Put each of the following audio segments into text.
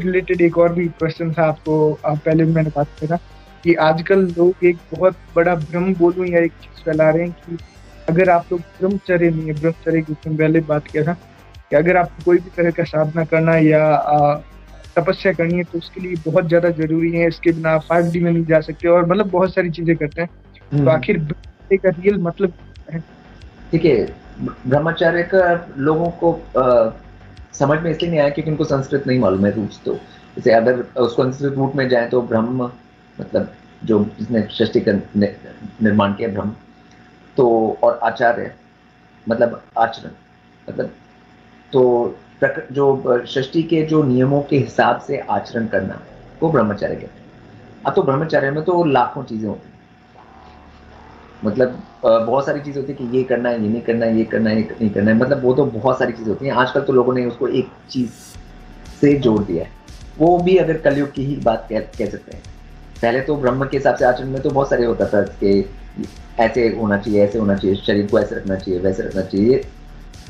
Related एक और भी क्वेश्चन था आपको, पहले भी मैंने बात किया था कि आजकल लोग एक बहुत बड़ा भ्रम बोलूं या एक चीज फैला रहे हैं कि अगर आप लोग ब्रह्मचर्य नहीं है, ब्रह्मचर्य की उसमें पहले बात किया था कि अगर आपको कोई भी तरह का साधना करना है या तपस्या करनी है तो उसके लिए बहुत ज्यादा जरूरी है, इसके बिना आप 5D में नहीं जा सकते, और मतलब बहुत सारी चीजें करते हैं। तो आखिर ब्रह्मचर्य का रियल मतलब क्या है? देखिए, ब्रह्मचर्य का लोगों को समझ में इसलिए नहीं आया क्योंकि उनको संस्कृत नहीं मालूम है, रूट्स। तो जैसे अगर उसको संस्कृत रूट में जाए तो ब्रह्म मतलब जो जिसने सृष्टि का निर्माण किया ब्रह्म, तो और आचार्य मतलब आचरण, मतलब तो जो सृष्टि के जो नियमों के हिसाब से आचरण करना वो ब्रह्मचर्य कहते हैं। अब तो ब्रह्मचर्य में तो लाखों चीजें होती हैं, मतलब बहुत सारी चीजें होती है कि ये करना है, ये नहीं करना है, ये करना है, ये नहीं करना है, मतलब वो तो बहुत सारी चीजें होती हैं। आजकल तो लोगों ने उसको एक चीज से जोड़ दिया है, वो भी अगर कलयुग की ही बात कह सकते हैं। पहले तो ब्रह्म के हिसाब से आचरण में तो बहुत सारे होता था कि ऐसे होना चाहिए, ऐसे होना चाहिए, शरीर को ऐसे रखना चाहिए, वैसे रखना चाहिए,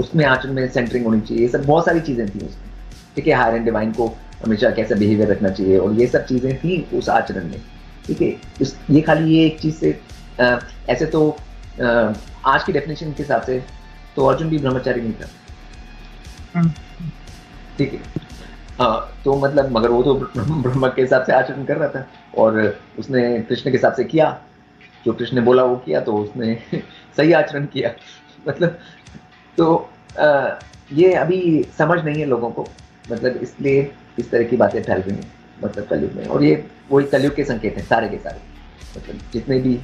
उसमें आचरण में सेंटरिंग होनी चाहिए, ये सब बहुत सारी चीजें थी उसमें। ठीक है, हायर एंड डिवाइन को हमेशा कैसा बिहेवियर रखना चाहिए, और ये सब चीजें थी उस आचरण में। ठीक है, ये खाली ये एक चीज से ऐसे तो आज की डेफिनेशन के हिसाब से तो अर्जुन भी ब्रह्मचारी नहीं था। ठीक है, तो मतलब मगर वो तो ब्रह्म के हिसाब से आचरण कर रहा था, और उसने कृष्ण के हिसाब से किया, जो कृष्ण ने बोला वो किया, तो उसने सही आचरण किया। मतलब तो ये अभी समझ नहीं है लोगों को, मतलब इसलिए इस तरह की बातें फैल रही हैं मतलब कलयुग में, और ये वही कलयुग के संकेत हैं सारे के सारे। मतलब जितने भी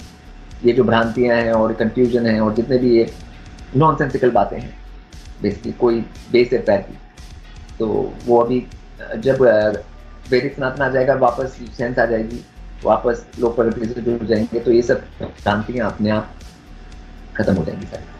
ये जो भ्रांतियां हैं और कंफ्यूजन है और जितने भी ये नॉनसेंसिकल बातें हैं, बेसिकली कोई बेस है पैर की, तो वो अभी जब वैदिक सनातन आ जाएगा, वापस सेंस आ जाएगी, वापस लोग प्रगति से जुड़ जाएंगे, तो ये सब भ्रांतियां अपने आप खत्म हो जाएंगी सारी।